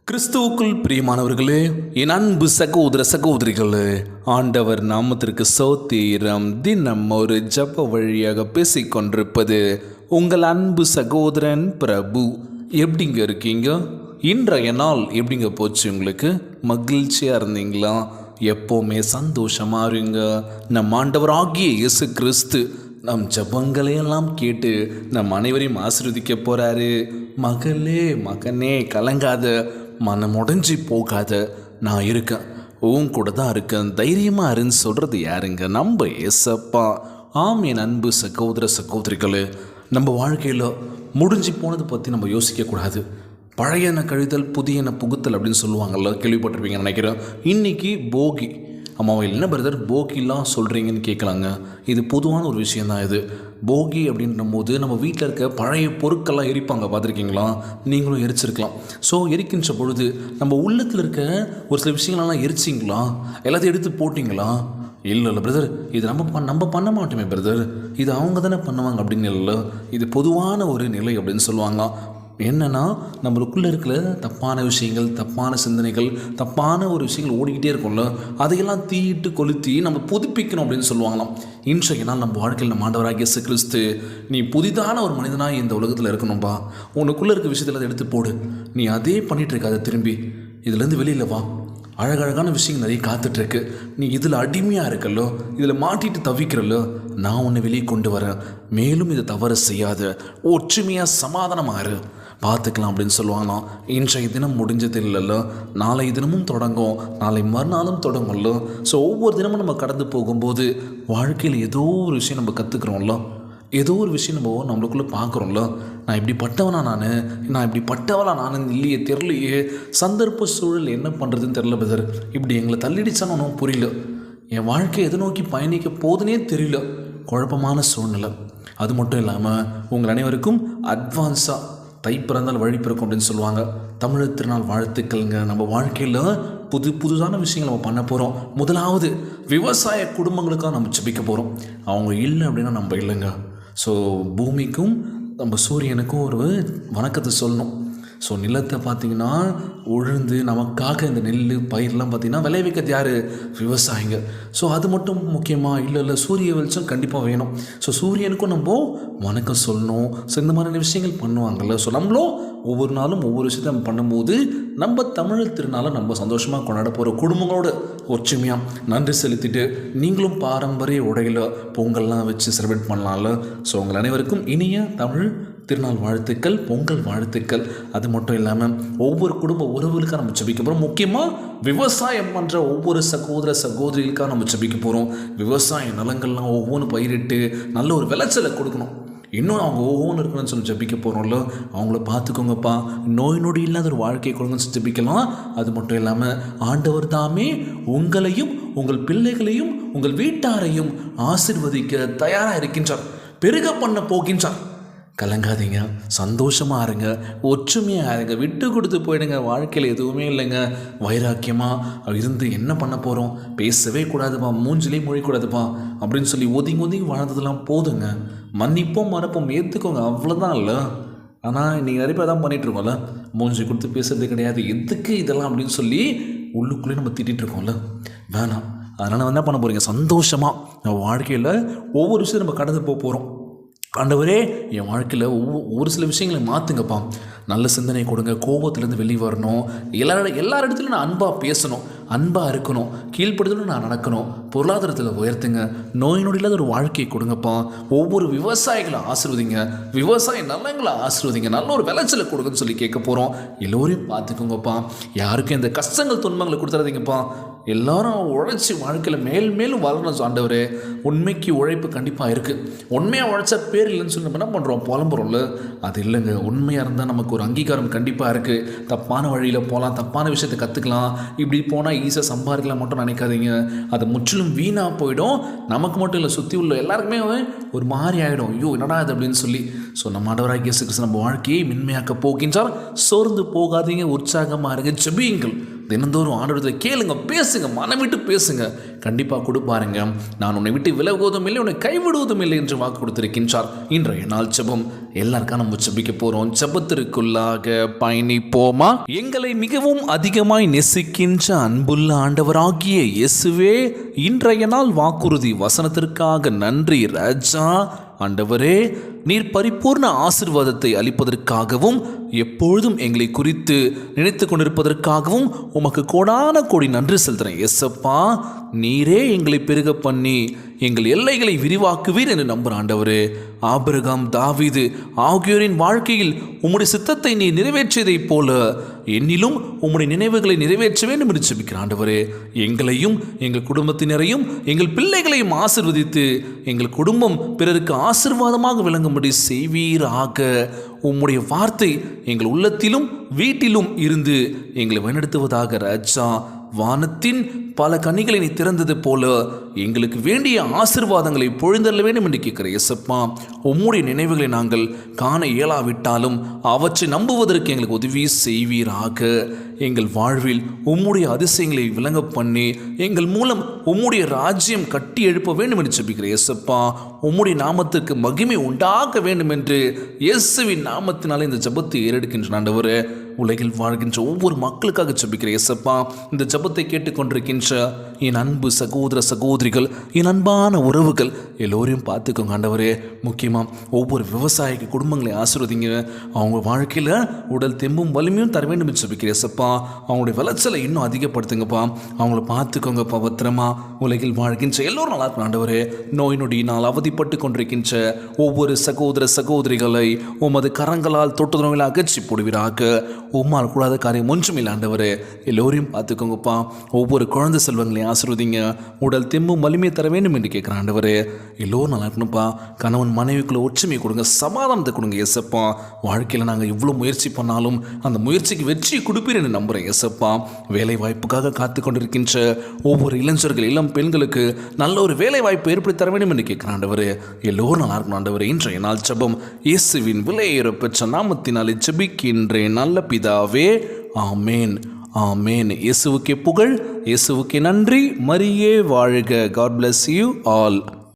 கிறிஸ்துவுக்குள் பிரியமானவர்களே, என் அன்பு சகோதர சகோதரிகளே, ஆண்டவர் நாமத்திற்கு சோத்திரம். தினம் ஒரு ஜப வழியாக பேசிக்கொண்டிருப்பது உங்கள் அன்பு சகோதரன் பிரபு. எப்படிங்க இருக்கீங்க? இன்றைய நாள் எப்படிங்க போச்சு? உங்களுக்கு மகிழ்ச்சியாக இருந்தீங்களா? எப்போவுமே சந்தோஷமாக இருங்க. நம் ஆண்டவர் ஆகிய இயேசு கிறிஸ்து நம் ஜபங்களையெல்லாம் கேட்டு நம் அனைவரையும் ஆசீர்வதிக்க போகிறாரு. மகளே, மகனே, கலங்காத, மனம் உடைஞ்சி போகாத, நான் இருக்கேன், உன் கூட தான் இருக்கேன், தைரியமாக இருன்னு சொல்கிறது யாருங்க? நம்ம ஏசப்பா. ஆம் என் அன்பு சகோதர சகோதரிகளே, நம்ம வாழ்க்கையில் முடிஞ்சு போனதை பற்றி நம்ம யோசிக்கக்கூடாது. பழையன கழிதல் புதியன புகுத்தல் அப்படின்னு சொல்லுவாங்கள்ல, கேள்விப்பட்டிருப்பீங்கன்னு நினைக்கிறேன். இன்றைக்கி போகி. அம்மாவை என்ன பிரதர் போகிலாம் சொல்கிறீங்கன்னு கேட்கலாங்க. இது பொதுவான ஒரு விஷயந்தான். இது போகி அப்படின்ற போது நம்ம வீட்டில் இருக்க பழைய பொருட்கள்லாம் எரிப்பாங்க, பார்த்துருக்கீங்களா? நீங்களும் எரிச்சிருக்கலாம். ஸோ எரிக்கின்ற பொழுது நம்ம உள்ளத்தில் இருக்க ஒரு சில விஷயங்களெல்லாம் எரிச்சிங்களா? எல்லாத்தையும் எடுத்து போட்டிங்களா? இல்லை பிரதர், இது நம்ம பண்ண மாட்டோமே பிரதர், இது அவங்க தானே பண்ணுவாங்க அப்படின்னு. இல்லை, இது பொதுவான ஒரு நிலை அப்படின்னு சொல்லுவாங்க. என்னென்னா, நம்மளுக்குள்ளே இருக்கிற தப்பான விஷயங்கள், தப்பான சிந்தனைகள், தப்பான ஒரு விஷயங்கள் ஓடிக்கிட்டே இருக்கும்ல, அதையெல்லாம் தீயிட்டு கொளுத்தி நம்ம புதுப்பிக்கணும் அப்படின்னு சொல்லுவாங்களாம். இன்றைய நாள் நம்ம வாழ்க்கையில் நம்ம ஆண்டவராகிய இயேசு கிறிஸ்து, நீ புதிதான ஒரு மனிதனாக இந்த உலகத்தில் இருக்கணும்பா, உனக்குள்ளே இருக்க விஷயத்தில் அதை எடுத்து போடு, நீ அதே பண்ணிகிட்டு இருக்காத, திரும்பி இதுலேருந்து வெளியில் வா, அழகழகான விஷயங்கள் நிறைய காத்துட்ருக்கு, நீ இதில் அடிமையாக இருக்கல்லோ, இதில் மாட்டிட்டு தவிக்கிறல்லோ, நான் உன்னை வெளியே கொண்டு வரேன், மேலும் இதை தவறு செய்யாத, ஒற்றுமையாக சமாதானமாக பார்த்துக்கலாம் அப்படின்னு சொல்லுவாங்களாம். இன்றைய தினம் முடிஞ்சது இல்லைல்ல, நாளை தினமும் தொடங்கும், நாளை மறுநாளும் தொடங்கும்ல. ஸோ ஒவ்வொரு தினமும் நம்ம கடந்து போகும்போது வாழ்க்கையில் ஏதோ ஒரு விஷயம் நம்ம கற்றுக்குறோம்ல, ஏதோ ஒரு விஷயம் நம்மளுக்குள்ளே பார்க்குறோம்ல. நான் இப்படி பட்டவனா, நான் இப்படி பட்டவளா நான் இல்லையே, தெரிலையே, சந்தர்ப்ப சூழல் என்ன பண்ணுறதுன்னு தெரில பிரதர், இப்படி எங்களை தள்ளிடிச்சான்னு ஒன்றும் புரியல, என் வாழ்க்கை எதை நோக்கி பயணிக்க போதுனே தெரியல, குழப்பமான சூழ்நிலை. அது மட்டும் இல்லாமல் உங்கள் அனைவருக்கும் அட்வான்ஸாக தை பிறந்தால் வழி பிறக்கும் அப்படின்னு சொல்லுவாங்க. தமிழர் திருநாள் வாழ்த்துக்கள்ங்க. நம்ம வாழ்க்கையில் புதுதான விஷயங்கள் நம்ம பண்ண போகிறோம். முதலாவது விவசாய குடும்பங்களுக்காக நம்ம ஜெபிக்க போகிறோம். அவங்க இல்லை அப்படின்னா நம்ம இல்லைங்க. ஸோ பூமிக்கும் நம்ம சூரியனுக்கும் ஒரு வணக்கத்தை சொல்லணும். ஸோ நிலத்தை பார்த்திங்கன்னா உழுந்து நமக்காக இந்த நெல் பயிரெலாம் பார்த்திங்கன்னா விளைவிக்கிறது யார்? விவசாயிங்க. ஸோ அது மட்டும் முக்கியமாக இல்லை, சூரிய வெளிச்சம் கண்டிப்பாக வேணும். ஸோ சூரியனுக்கும் நம்ம வணக்கம் சொல்லணும். ஸோ இந்த மாதிரியான விஷயங்கள் பண்ணுவாங்கள்ல. ஸோ நம்மளும் ஒவ்வொரு நாளும் ஒவ்வொரு விஷயத்தை நம்ம பண்ணும்போது நம்ம தமிழர் திருநாளை நம்ம சந்தோஷமாக கொண்டாட போகிற குடும்பங்களோட ஒற்றுமையாக நன்றி செலுத்திட்டு நீங்களும் பாரம்பரிய உடையில் பொங்கல்லாம் வச்சு செலிப்ரேட் பண்ணலாம்ல. ஸோ உங்கள் அனைவருக்கும் இனிய தமிழ் திருநாள் வாழ்த்துக்கள், பொங்கல் வாழ்த்துக்கள். அது மட்டும் இல்லாமல் ஒவ்வொரு குடும்ப உறவுகளுக்காக நம்ம ஜெபிக்க போகிறோம். முக்கியமாக விவசாயம் பண்ணுற ஒவ்வொரு சகோதர சகோதரிகளுக்காக நம்ம ஜெபிக்க போகிறோம். விவசாய நிலங்கள்லாம் ஒவ்வொன்று பயிரிட்டு நல்ல ஒரு விளைச்சலை கொடுக்கணும், இன்னும் அவங்க ஒவ்வொன்று இருக்கணும்னு சொல்லி ஜெபிக்க போகிறோம்ல. அவங்கள பார்த்துக்கோங்கப்பா, நோய் நொடி இல்லாத ஒரு வாழ்க்கை கொடுங்கன்னு சொல்லி ஜெபிக்கலாம். அது மட்டும் இல்லாமல் ஆண்டவர் தாமே உங்களையும் உங்கள் பிள்ளைகளையும் உங்கள் வீட்டாரையும் ஆசீர்வதிக்க தயாராக இருக்கின்றார், பெருக பண்ண போகின்றார். கலங்காதீங்க, சந்தோஷமாக இருங்க, ஒற்றுமையாக இருங்க, விட்டு கொடுத்து போயிடுங்க. வாழ்க்கையில் எதுவுமே இல்லைங்க. வைராக்கியமாக இருந்து என்ன பண்ண போகிறோம்? பேசவே கூடாதுப்பா, மூஞ்சிலே மொழிக்கூடாதுப்பா அப்படின்னு சொல்லி ஒதுங்கி வாழ்ந்ததெல்லாம் போதுங்க. மன்னிப்போம், மறப்போம், ஏற்றுக்கோங்க, அவ்வளோதான் இல்லை. ஆனால் இன்றைக்கி நிறைய பேர் தான் பண்ணிகிட்ருக்கோம்ல, மூஞ்சி கொடுத்து பேசுறது கிடையாது, எதுக்கு இதெல்லாம் அப்படின்னு சொல்லி உள்ளுக்குள்ளே நம்ம திட்டிகிட்டு இருக்கோம்ல. வேணாம். அதனால் என்ன பண்ண போகிறீங்க? சந்தோஷமாக நம்ம வாழ்க்கையில் ஒவ்வொரு விஷயம் நம்ம கடந்து போகிறோம். ஆண்டவரே, என் வாழ்க்கையில் ஒரு சில விஷயங்களை மாற்றுங்கப்பா, நல்ல சிந்தனை கொடுங்க, கோபத்துலேருந்து வெளியே வரணும், எல்லார் இடத்துலையும் நான் அன்பாக பேசணும், அன்பாக இருக்கணும், கீழ்ப்படுத்தலும் நான் நடக்கணும், பொருளாதாரத்தில் உயர்த்துங்க, நோய் நொடி இல்லாத ஒரு வாழ்க்கையை கொடுங்கப்பா. ஒவ்வொரு விவசாயிகளை ஆசீர்வதிங்க, விவசாய நலங்களை ஆசீர்வதிங்க, நல்ல ஒரு விளைச்சலை கொடுங்கன்னு சொல்லி கேட்க போகிறோம். எல்லோரையும் பார்த்துக்கோங்கப்பா, யாருக்கும் இந்த கஷ்டங்கள் துன்பங்களை கொடுத்துறாதீங்கப்பா. எல்லாரும் உழைச்சி வாழ்க்கையில் மேலும் வளரணும். ஆண்டவரே, உண்மைக்கு உழைப்பு கண்டிப்பாக இருக்குது. உண்மையாக உழைச்சா பேர் இல்லைன்னு சொல்லி நம்ம என்ன பண்ணுறோம்? புலம்புறோம்ல. அது இல்லைங்க. உண்மையாக இருந்தால் நமக்கு ஒரு அங்கீகாரம் கண்டிப்பாக இருக்குது. தப்பான வழியில் போகலாம், தப்பான விஷயத்தை கற்றுக்கலாம், இப்படி போனால் ஈஸியாக சம்பாதிக்கலாம் மட்டும் நினைக்காதீங்க. அது முற்றிலும் வீணாக போயிடும். நமக்கு மட்டும் இல்லை, சுற்றி உள்ள எல்லாருக்குமே ஒரு மாதிரி ஆகிடும், ஐயோ என்னடா இது அப்படின்னு சொல்லி. ஸோ நம்ம ஆண்டவராகிய இயேசு கிறிஸ்து நம்ம வாழ்க்கையை மென்மையாக்க போகின்றார். சோர்ந்து போகாதீங்க, உற்சாகமாக இருங்க, ஜெபியுங்கள். தினந்தோறும் ஆண்டவரத்தில் கேளுங்க, பேசுங்க, மனம் விட்டு பேசுங்க. கண்டிப்பாக கொடுப்பாருங்க. நான் உன்னை விட்டு விலகுவதும் இல்லை, உன்னை கைவிடுவதும் இல்லை என்று வாக்கு கொடுத்திருக்கின்றார். இன்றைய நாள் ஜெபம் எல்லாருக்காக நம்ம ஜெபிக்க போறோம். ஜெபத்திற்குள்ளாக பயணிப்போமா? எங்களை மிகவும் அதிகமாய் நேசிக்கின்ற அன்புள்ள ஆண்டவராகிய இயேசுவே, இன்றைய நாள் வாக்குறுதி வசனத்திற்காக நன்றி ராஜா. ஆண்டவரே, நீர் பரிபூர்ண ஆசீர்வாதத்தை அளிப்பதற்காகவும் எப்பொழுதும் எங்களை குறித்து நினைத்து கொண்டிருப்பதற்காகவும் உமக்கு கோடான கோடி நன்றி செலுத்துறேன் இயேசப்பா. நீரே எங்களை பெருக பண்ணி எங்கள் எல்லைகளை விரிவாக்குவீர் என்று நம்புகிறேன் ஆண்டவரே. ஆபிரகாம், தாவீது ஆகியோரின் வாழ்க்கையில் உம்முடைய சித்தத்தை நீ நிறைவேற்றியதைப் போல என்னிலும் உம்முடைய நினைவுகளை நிறைவேற்ற வேண்டும் என்று ஜெபிக்கிறேன் ஆண்டவரே. எங்களையும் எங்கள் குடும்பத்தினரையும் எங்கள் பிள்ளைகளையும் ஆசீர்வதித்து எங்கள் குடும்பம் பிறருக்கு ஆசீர்வாதமாக விளங்கும்படி செய்வீராக. உம்முடைய வார்த்தை எங்கள் உள்ளத்திலும் வீட்டிலும் இருந்து எங்களை வழிநடத்துவதாக ராஜா. வானத்தின் பல கனிகளை நீ திறந்தது போல எங்களுக்கு வேண்டிய ஆசீர்வாதங்களை பொழிந்தள்ள வேண்டும் என்று கேட்கிற இயேசப்பா. உம்முடைய நினைவுகளை நாங்கள் காண இயலாவிட்டாலும் அவற்றை நம்புவதற்கு எங்களுக்கு உதவி செய்வீராக. எங்கள் வாழ்வில் உம்முடைய அதிசயங்களை விளங்க பண்ணி எங்கள் மூலம் உம்முடைய ராஜ்யம் கட்டி எழுப்ப வேண்டும் என்று ஜெபிக்கிற இயேசப்பா. உம்முடைய நாமத்திற்கு மகிமை உண்டாக வேண்டும் என்று இயேசுவின் நாமத்தினாலே இந்த ஜெபத்தை ஏறெடுக்கின்ற ஆண்டவரே. உலகில் வாழ்கின்ற ஒவ்வொரு மக்களுக்காக ஜெபிக்கிற இயேசப்பா. இந்த ஜெபத்தை கேட்டுக்கொண்டிருக்கின்ற என் அன்பு சகோதர சகோதரிகள், என் அன்பான உறவுகள் எல்லோரையும் பார்த்துக்கோங்க ஆண்டவரே. முக்கியமாக ஒவ்வொரு விவசாயிக்கு குடும்பங்களை ஆசீர்வதிங்க. அவங்க வாழ்க்கையில் உடல் தெம்பும் வலிமையும் தர வேண்டும் என்று ஜெபிக்கிற இயேசப்பா. அவங்களுடைய விளைச்சலை இன்னும் அதிகப்படுத்துங்கப்பா. அவங்கள பார்த்துக்கோங்கப்பா பத்திரமா. உலகில் வாழ்கின்ற எல்லோரும் நல்லா இருக்கும் ஆண்டவரே. நோய் நொடியினால் அவதிப்பட்டு கொண்டிருக்கின்ற ஒவ்வொரு சகோதர சகோதரிகளை உமது கரங்களால் தொட்டு நோய்களை அகற்றி போடுவீராக. உம்மால் கூடாத காரியம் ஒன்றும் இல்லை ஆண்டவரே. எல்லோரையும் பார்த்துக்கோங்கப்பா. ஒவ்வொரு குழந்தை செல்வங்களையும் ஆசீர்வதிங்க. உடல் தெம்பும் வலிமையை தர வேண்டும் என்று கேட்குறேன் ஆண்டவரே. எல்லோரும் நல்லா இருக்கணும்ப்பா. கணவன் மனைவிக்குள்ள ஒற்றுமையை கொடுங்க, சமாதானத்தை கொடுங்க ஏசப்பா. வாழ்க்கையில் நாங்கள் இவ்வளோ முயற்சி பண்ணாலும் அந்த முயற்சிக்கு வெற்றி கொடுப்பீர் என்று நம்புகிறேன் ஏசப்பா. வேலை வாய்ப்புக்காக காத்து கொண்டிருக்கின்ற ஒவ்வொரு இளைஞர்கள், இளம் பெண்களுக்கு நல்ல ஒரு வேலை வாய்ப்பு ஏற்படுத்தி தர வேண்டும் என்று கேட்குறேன் ஆண்டவரே. எல்லோரும் நல்லா இருக்கணும் ஆண்டவரே. இன்றைய நாள் ஜெபம் இயேசுவின் விலையேற பெற்ற நாமத்தினாலே ஜெபிக்கின்றேன் நல்ல பிதாவே. ஆமேன், ஆமேன். இயேசுவுக்கே புகழ், இயேசுவுக்கே நன்றி. மரியே வாழ்க. God bless you all.